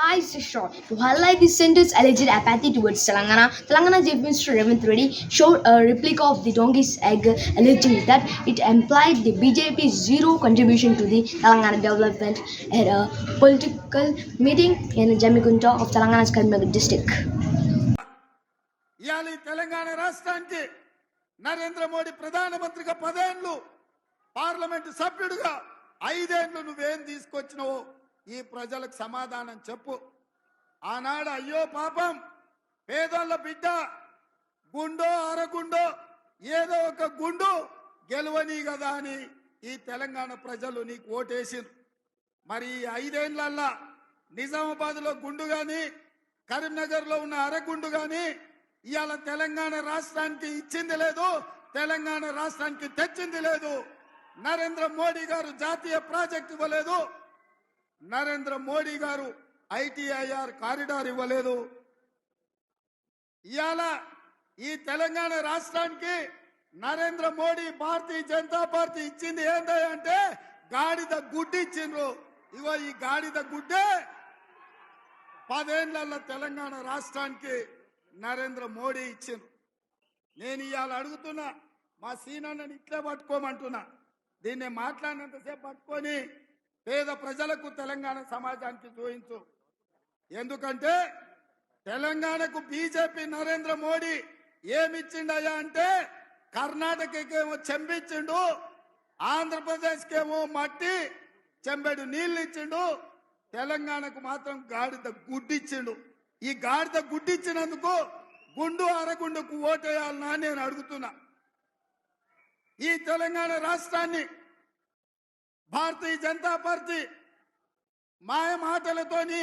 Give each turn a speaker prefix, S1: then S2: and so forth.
S1: precise shot to highlight the center's alleged apathy towards Telangana. Telangana Chief Minister Revanth Reddy showed a replica of the donkey's egg, alleging that it implied the BJP's zero contribution to the Telangana development at a political meeting in Jamigunta of Telangana's Karimnagar district.
S2: ఇయాలి Telangana రాష్ట్రానికి నరేంద్ర మోడీ ప్రధానమంత్రిగా 10 ఏళ్లు, parliament సభ్యుడిగా 5 ఏళ్లు నువ్వేం తీసుకొచ్చినావో ఈ ప్రజలకు సమాధానం చెప్పు. ఆనాడు అయ్యో పాపం పేదోళ్ళ బిడ్డ గుండో అరగుండో ఏదో ఒక గుండు గెలవని కదా అని ఈ తెలంగాణ ప్రజలు నీకు ఓటేసిండ్రు. మరి 5 ఏళ్లల్లా నిజామాబాద్లో గుండు గాని, కరీంనగర్లో ఉన్న అరగుండు గాని ఇవాళ తెలంగాణ రాష్ట్రానికి ఇచ్చింది లేదు, తెలంగాణ రాష్ట్రానికి తెచ్చింది లేదు. నరేంద్ర మోడీ గారు జాతీయ ప్రాజెక్ట్ ఇవ్వలేదు, నరేంద్ర మోడీ గారు ఐటీఐఆర్ కారిడార్ ఇవ్వలేదు. ఇవాళ ఈ తెలంగాణ రాష్ట్రానికి నరేంద్ర మోడీ భారతీయ జనతా పార్టీ ఇచ్చింది ఏంటంటే గాడిద గుడ్డు ఇచ్చిండ్రు. ఇగో ఈ గాడిద గుడ్డే 10 ఏళ్ల తెలంగాణ రాష్ట్రానికి నరేంద్ర మోడీ ఇచ్చిండ్రు. నేను ఇవాళ అడుగుతున్నా, మా సీనన్నని ఇట్లా పట్టుకోమంటున్నా, దీన్ని మాట్లాడినంతసేపు పట్టుకొని పేద ప్రజలకు తెలంగాణ సమాజానికి చూపించు. ఎందుకంటే తెలంగాణకు బీజేపీ నరేంద్ర మోడీ ఏమిచ్చిండయా అంటే కర్ణాటకకేమో చెంబిచ్చిండు, ఆంధ్రప్రదేశ్కేమో మట్టి చెంబెడు నీళ్లు ఇచ్చిండు, తెలంగాణకు మాత్రం గాడిద గుడ్డిచ్చిండు. ఈ గాడిద గుడ్డిచ్చినందుకు గుండు అరగుండుకు ఓటేయాలనా నేను అడుగుతున్నా. ఈ తెలంగాణ రాష్ట్రాన్ని భారతీయ జనతా పార్టీ మాయ మాటలతోని